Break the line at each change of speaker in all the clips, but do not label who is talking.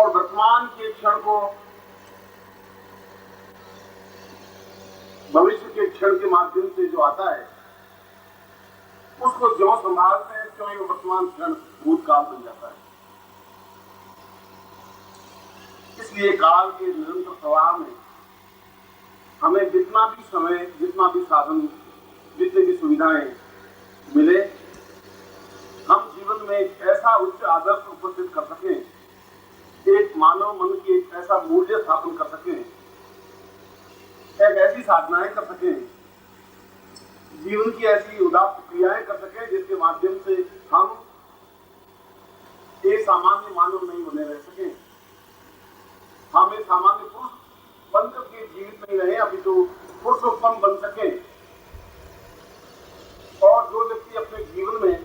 और वर्तमान के क्षण को भविष्य के क्षण के माध्यम से जो आता है उसको ज्यों संभालते हैं त्यों ही वर्तमान क्षण भूतकाल बन जाता है। इसलिए काल के निरंतर प्रवाह में हमें जितना भी समय, जितना भी साधन, जितनी भी सुविधाएं मिले, हम जीवन में एक ऐसा उच्च आदर्श उपस्थित कर सकें, एक मानव मन की एक ऐसा मूल्य स्थापन कर सकें, एक ऐसी साधनाएं कर सकें, जीवन की ऐसी उदात्त क्रियाएं कर सकें जिसके माध्यम से हम एक सामान्य मानव नहीं बने रह सकें। हम एक सामान्य पुरुष बनकर के जीवित नहीं रहे, अभी तो पुरुषोत्तम बन सके। और जो व्यक्ति अपने जीवन में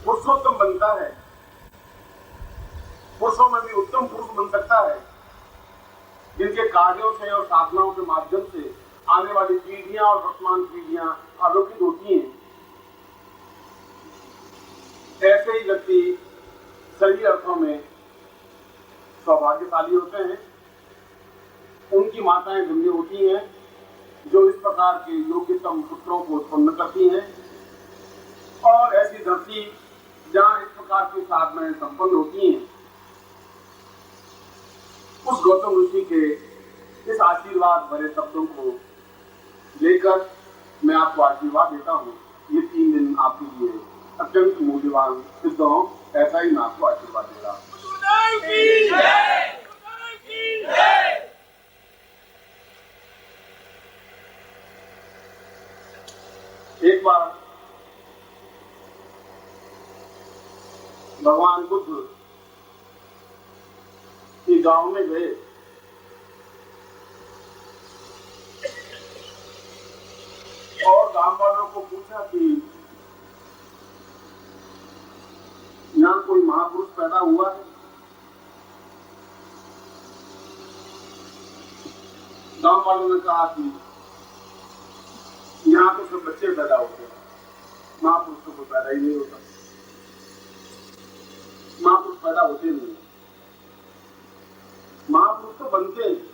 पुरुषोत्तम बनता है, पुरुषों में भी उत्तम पुरुष बन सकता है, जिनके कार्यों से और साधनाओं के माध्यम से आने वाली पीढ़ियां और वर्तमान पीढ़ियां आलोकित होती हैं, ऐसे ही व्यक्ति सही अर्थों में सौभाग्यशाली होते हैं। उनकी माताएं धन्य होती हैं जो इस प्रकार के योग्यतम पुत्रों को उत्पन्न करती हैं, और ऐसी धरती जहां इस प्रकार की साधनाएं संपन्न होती हैं, उस गौतम ऋषि के इस आशीर्वाद भरे शब्दों को लेकर मैं आपको आशीर्वाद देता हूँ। ये 3 दिन आपके लिए अत्यंत मूल्यवान सिद्ध हो, ऐसा ही मैं आपको आशीर्वाद दे रहा हूँ। एक बार भगवान बुद्ध के गांव में गए और गांव वालों को पूछा कि यहाँ कोई महापुरुष पैदा हुआ है? गांव वालों ने कहा कि यहाँ तो सब बच्चे पैदा होते हैं, महापुरुष तो कोई पैदा ही नहीं होता, महापुरुष पैदा होते नहीं, महापुरुष तो बनते हैं।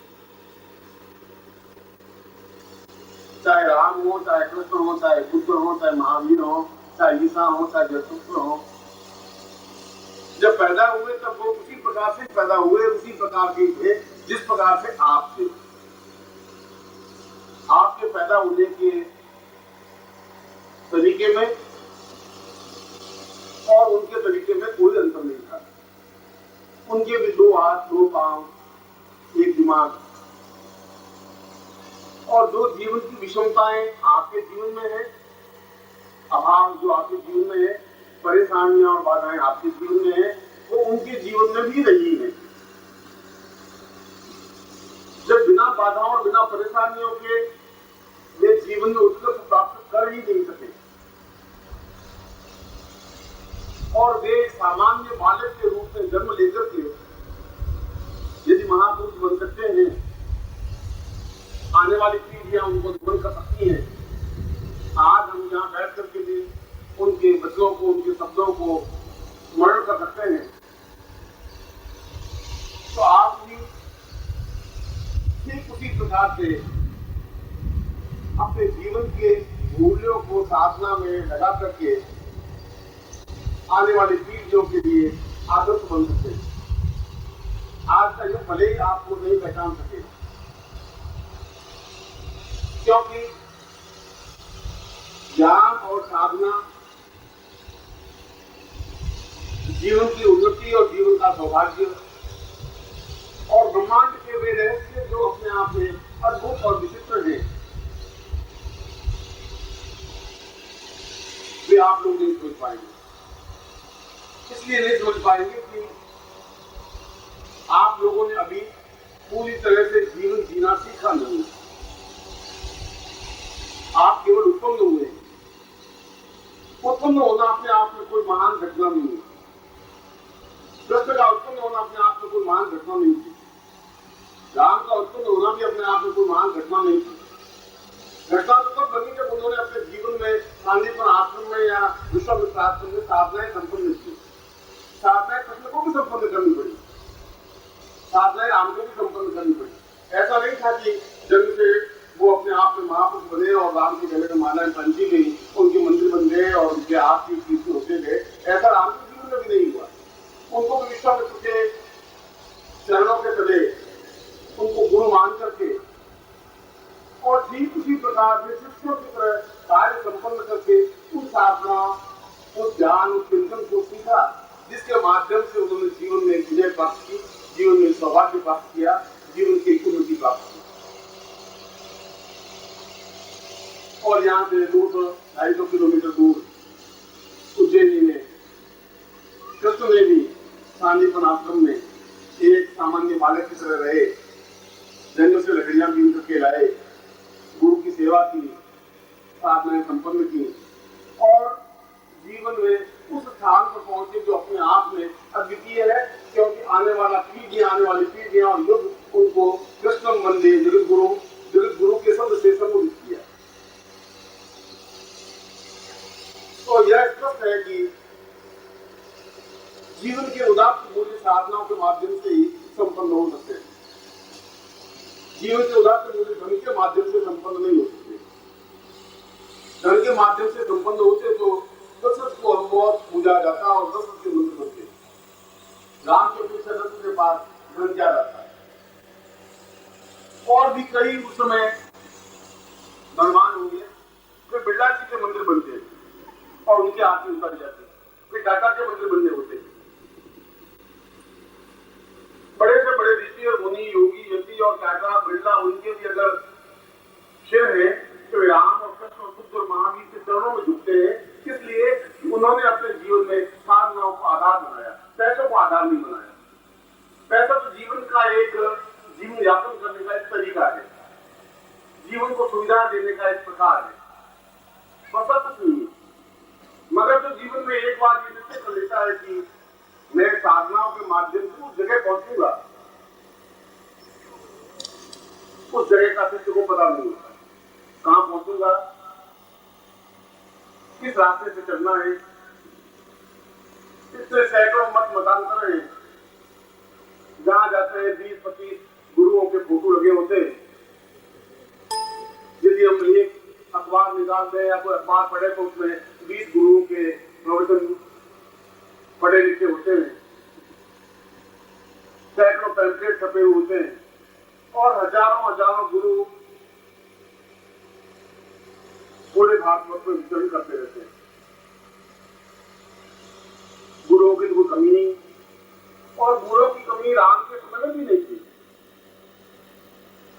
चाहे राम हो, चाहे कृष्ण हो, चाहे बुद्ध हो, चाहे महावीर हो, चाहे ईसा हो, चाहे जरथुस्त्र हो, जब पैदा हुए तब वो उसी प्रकार से पैदा हुए, उसी प्रकार के थे जिस प्रकार से आप थे। आपके पैदा होने के तरीके में और उनके तरीके में कोई अंतर नहीं था। उनके भी 2 हाथ, 2 पांव, 1 दिमाग, और जो जीवन की विषमताएं आपके जीवन में है, अभाव जो आपके जीवन में है, परेशानियां और बाधाएं आपके जीवन में है, वो उनके जीवन में भी रही है। जब बिना बाधाओं और बिना परेशानियों के वे जीवन में उत्कर्ष प्राप्त कर ही नहीं सके, और वे सामान्य बालक के रूप में जन्म लेकर के यदि महापुरुष बन सकते हैं, आने वाली पीढ़ियां उनको ध्यान कर सकती हैं। आज हम यहाँ बैठ करके भी उनके वचनों को, उनके शब्दों को स्मरण कर सकते हैं, तो आप भी ठीक उसी प्रकार से अपने जीवन के मूल्यों को साधना में लगा करके आने वाली पीढ़ियों के लिए आदर्श बन सकते हैं। आज का युग भले ही आपको नहीं पहचान सके, क्योंकि ज्ञान और साधना जीवन की उन्नति और जीवन का सौभाग्य और ब्रह्मांड के वे रहस्य जो अपने आप में अद्भुत और विचित्र हैं, वे आप लोग नहीं सोच पाएंगे। इसलिए नहीं सोच पाएंगे कि आप लोगों ने अभी पूरी तरह से जीवन जीना सीखा नहीं। आप केवल उत्पन्न हुए। उत्पन्न होना अपने आप में कोई महान घटना नहीं है। कृष्ण का उत्पन्न होना अपने आप में कोई महान घटना नहीं थी। राम का उत्पन्न होना भी अपने आप में कोई महान घटना नहीं थी। घटना तो तब बनी जब उन्होंने अपने जीवन में सांदीपन आश्रम में या विश्वामित्र आश्रम में साधनाएं संपन्न की। साधनाएं कृष्ण को भी संपन्न करनी पड़ी। था कि जन्म से वो अपने आप में महापुरुष बने और राम के गले में मालाएं पहनती गई, उनके मंदिर बन गए और उनके हाथ की कीर्ति होते गए। ऐसा राम के जीवन में भी नहीं हुआ। उनको भी विश्वामित्र के चरणों के तले उनको गुरु मान करके और ठीक उसी प्रकार से शिष्यों की तरह कार्य संपन्न करके उस साधना, उस ज्ञान, उस चिंतन को सीखा, जिसके माध्यम से उन्होंने जीवन में विजय प्राप्त की, जीवन में सौभाग्य प्राप्त किया, जीवन की उन्नति प्राप्त की। और यहाँ से 200-250 किलोमीटर दूर उज्जैनी में कृष्ण ने भी सांदीपन आश्रम में एक सामान्य बालक की तरह रहे, जंगल से लकड़ियां बीन करके लाए, गुरु की सेवा की, साधनाएं संपन्न की और जीवन में उस स्थान पर पहुंचे जो अपने आप में अद्वितीय है, क्योंकि आने वाली पीढ़ियां और युग उनको कृष्ण मंदिर जगत गुरु के शब्द से संबोधित किया। तो यह स्पष्ट है कि जीवन के उदात्त मूल्य साधनाओं के माध्यम से ही संपन्न हो सकते हैं। जीवन के उदात्त मूल्य धन के माध्यम से संपन्न नहीं हो सकते। धन के माध्यम से संपन्न होते तो दशरथ को बहुत पूजा जाता और दशरथ के मंत्र बनते। राम के अपेक्षा दशरथ के पास धन क्या रहता है। और भी कई उस समय धनवान होंगे, फिर बिरला जी के मंदिर बनते हैं और उनकी आरती उतारी जाती है, फिर टाटा के मंदिर बनने होते हैं। बड़े से बड़े ऋषि और मुनि, योगी, यति और टाटा, बिरला, उनके भी अगर शिर है तो राम और कृष्ण और बुद्ध और महावीर के चरणों में झुकते हैं, इसलिए उन्होंने अपने जीवन में साधनाओं को आधार बनाया, पैसों को आधार नहीं बनाया। पैसा तो जीवन का एक जीवन यापन करने का एक तरीका है, जीवन को सुविधा देने का एक प्रकार है, पैसा कुछ नहीं है। मगर जो जीवन में एक बार ये निश्चय कर लेता है कि मैं साधनाओं के माध्यम से उस जगह पहुंचूंगा, उस जगह का सत्य को पता नहीं होता, कहां पहुंचूंगा, किस रास्ते से चलना है। इससे सैकड़ों मत मतांतर है, जहां जाते हैं 20-25 गुरुओं के फोटो लगे होते हैं। यदि हम एक अखबार निकाल दें या कोई अखबार पढ़े तो उसमें 20 गुरुओं के प्रवचन पढ़े लिखे होते हैं, सैकड़ों पैम्फलेट छपे हुए होते हैं और हजारों गुरु पूरे भारतवर्ष में विचरण करते रहते हैं। गुरुओं की कोई कमी नहीं, और गुरुओं की कमी राम के समय में भी नहीं थी,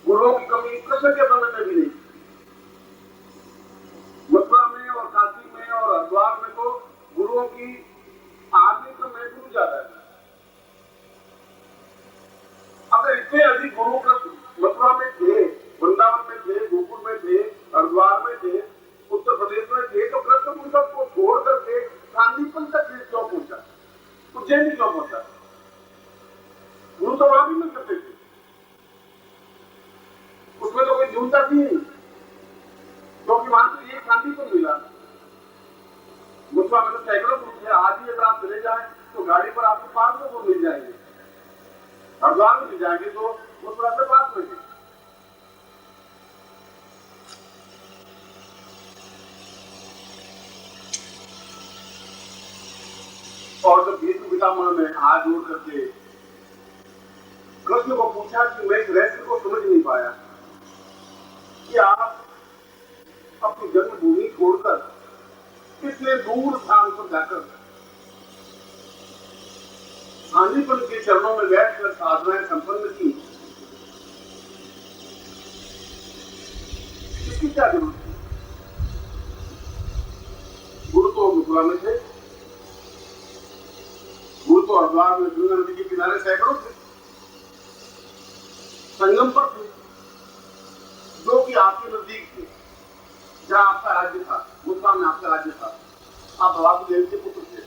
गुरुओं की कमी कृष्ण के समय में भी नहीं थी। मथुरा में और काशी में और हरिद्वार में तो गुरुओं की आदमी तो मैं गुरु ज्यादा है। अगर इतने अधिक गुरु कृष्ण मथुरा में थे, वृंदावन में थे, गोकुल में थे, हरिद्वार में थे, उत्तर प्रदेश में थे, तो कृष्ण उन सबको छोड़ करके सांदीपन तक क्यों पहुंचा, उज्जैन क्यों पहुंचा? गुरु तो वहां भी मिल सकते थे, उसमें तो कोई न्यूनता थी नहीं, क्योंकि वहां तो एक सांदीपन मिला। मथुरा में तो सैकड़ों गुरु थे, आज ही अगर आप चले जाए तो गाड़ी पर आपको 500 गुरु मिल जाएंगे, हरिद्वार में मिल जाएंगे, तो मथुरा से पास में थे। और जब भीष्म पितामह ने हाथ जोड़ करके कृष्ण को पूछा कि मैं इस रहस्य को समझ नहीं पाया कि आप अपनी जन्मभूमि छोड़कर इतने दूर स्थान पर जाकर सांदीपन के चरणों में बैठकर साधनाएं संपन्न की, इसकी क्या जरूरत थी? गुरु तो मथुरा में थे, गुरु तो हरिद्वार में गंगा नदी के किनारे सैकड़ों थे, संगम पर थे, जो कि आपके नजदीक थे, जहां आपका राज्य था, मथुरा में आपका राज्य था, आप भवासुदेव के पुत्र थे।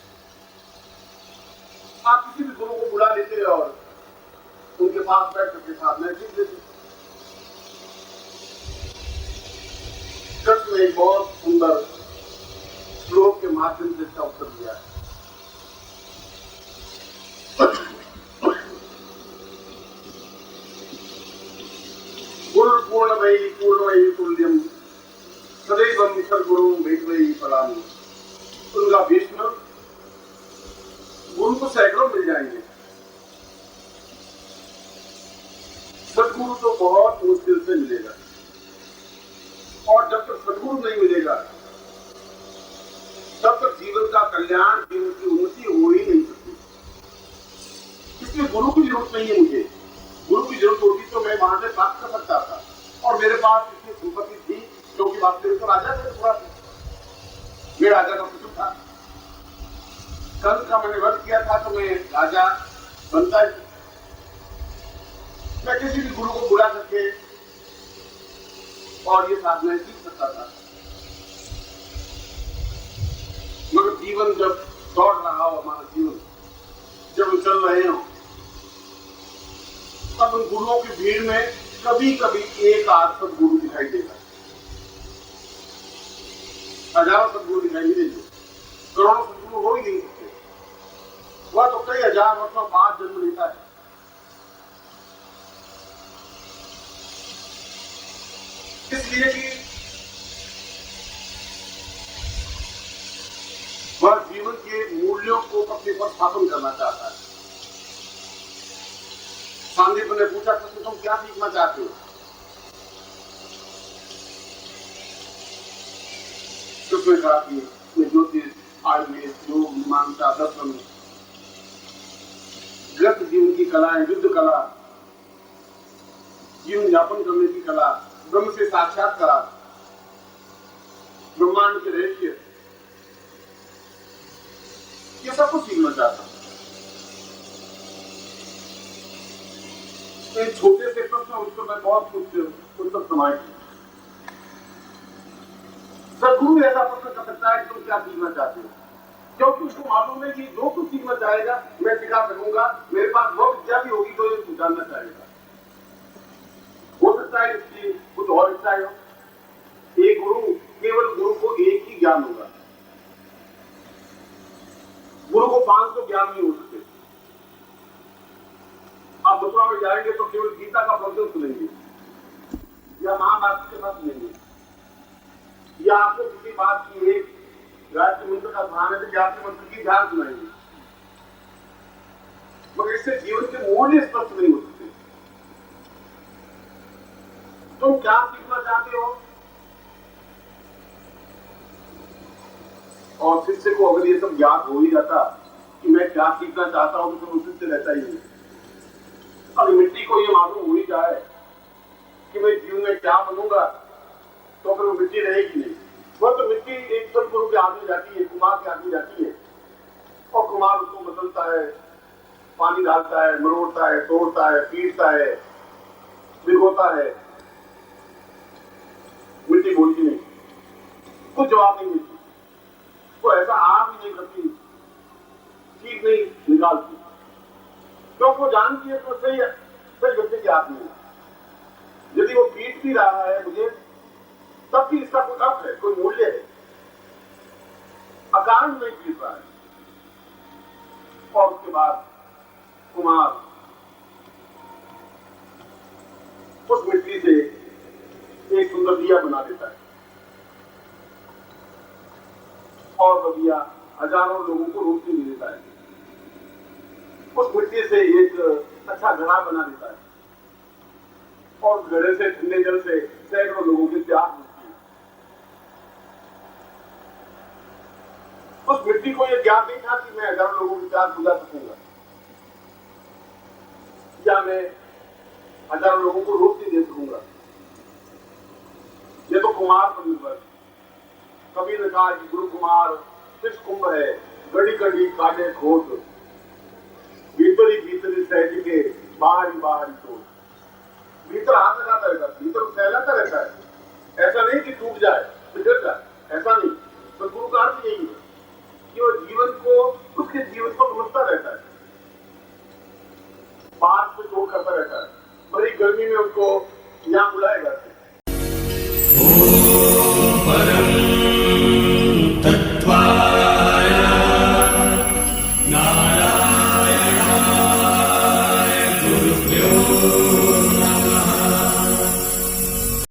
आप किसी भी गुरु को बुला लेते और उनके पास बैठ करके साधनाएं सीख लेते। कृष्ण ने एक बहुत सुंदर श्लोक के माध्यम से इसका उत्तर दिया है। वही पूर्ण वही तुल्यम सदैव सदगुरु वही पलामी। उनका भीष्म गुरु को सैकड़ों मिल जाएंगे, सदगुरु तो बहुत मुश्किल से मिलेगा। और जब तक सदगुरु नहीं मिलेगा तब तक जीवन का कल्याण, जीवन की उन्नति हो ही नहीं सकती। इसलिए गुरु की जरूरत नहीं है मुझे। गुरु की जरूरत होती तो मैं वहां से प्राप्त कर सकता था, और मेरे पास इतनी संपत्ति थी, क्योंकि वास्तविक तो राजा थे, थोड़ा मैं राजा का पुत्र था। कंस का मैंने वध किया था तो मैं राजा बनता ही। मैं किसी भी गुरु को बुला करके और ये साधनाएं सीख सकता था। मगर जीवन जब दौड़ रहा हो, हमारा जीवन जब हम चल रहे हो, तब उन गुरुओं की भीड़ में कभी कभी एक आध सदगुरु दिखाई देगा, हजारों सदगुरु दिखाई नहीं देंगे, करोड़ों सदगुरु हो ही नहीं सकते। वह तो कई हजार वर्षों बाद जन्म लेता है। इसलिए कि वह जीवन के मूल्यों को पृथ्वी पर स्थापन करना चाहता है। सांदीप ने पूछा कि तुम क्या सीखना चाहते हो? तो उसने कहा कि मैं ज्योतिष, आयुर्वेद, योग, मीमांसा, दर्शन, ग्रस्त जीवन की कला, युद्ध कला, जीवन यापन करने की कला, ब्रह्म से साक्षात्कार, ब्रह्मांड के रहस्य, ये सब कुछ सीखना चाहता हूं। एक छोटे से प्रश्न उत्तर में बहुत कुछ उत्तर समाये। सदगुरु ऐसा प्रश्न कर सकता है कि तुम क्या सीखना चाहते हो, क्योंकि उसको मालूम है कि जो कुछ सीखना चाहेगा मैं सिखा सकूंगा। मेरे पास वो विद्या भी होगी तो ये जानना चाहेगा। हो सकता है इसकी कुछ और इच्छा हो। एक गुरु, केवल गुरु को एक ही ज्ञान होगा, गुरु को 500 ज्ञान नहीं हो सकते। आप मथुरा में जाएंगे तो केवल गीता का प्रवचन सुनेंगे, या महाभारत के साथ सुनेंगे, या आपको किसी बात की एक गायत्री मंत्र का ध्यान है तो गायत्री मंत्र की ध्यान सुनाएंगे, मगर इससे जीवन के मूल्य स्पष्ट नहीं हो सकते। तुम क्या सीखना चाहते हो? और शिष्य को अगर ये सब ज्ञात हो ही जाता कि मैं क्या सीखना चाहता हूं तो फिर उसी से रहता ही नहीं। अगर मिट्टी को ये मालूम हो ही जाए कि मैं जीवन में क्या बनूंगा तो फिर वो मिट्टी रहेगी नहीं। वह तो मिट्टी एक सदगुरु के हाथ में जाती है, कुमार के हाथ में जाती है, और कुमार उसको बदलता है, पानी डालता है, मरोड़ता है, तोड़ता है, पीटता है, भिगोता है। मिट्टी बोलती नहीं, कुछ जवाब नहीं मिलती, वो ऐसा आप ही नहीं करती, ठीक नहीं निकालती, क्योंकि वो जानती है तो सही है, सही व्यक्ति के हाथ में। यदि वो पीट भी रहा है मुझे, तब भी इसका कोई अर्थ है, कोई मूल्य है, अकारण नहीं पीट रहा है। और उसके बाद कुमार उस मिट्टी से एक सुंदर दिया बना देता है, और वह दिया हजारों लोगों को रोशनी दे देता है। उस मिट्टी से एक अच्छा घड़ा बना देता है, और घड़े से ठंडे जल से सैकड़ों लोगों की प्यास बुझती है। उस मिट्टी को यह ज्ञान नहीं था कि मैं हजारों लोगों की प्यास बुझा सकूंगा, या मैं हजारों लोगों को रोशनी दे सकूंगा। ये तो कुमार पर निर्भर। कभी ने कहा कि गुरु कुमार किस कुंभ है, गड़ी गड़ी काटे खोट, भीतरी भीतरी सहज के बाहरी बाहरी तोड़। भीतर हाथ लगाता रहता है, भीतर फैलाता रहता है, ऐसा नहीं कि टूट जाए, बिगड़ जाए, ऐसा नहीं। तो गुरु का अर्थ यही है कि वो जीवन को, उसके जीवन को समझता रहता है, बात से तोड़ करता रहता है। बड़ी गर्मी में उसको यहाँ बुलाएगा,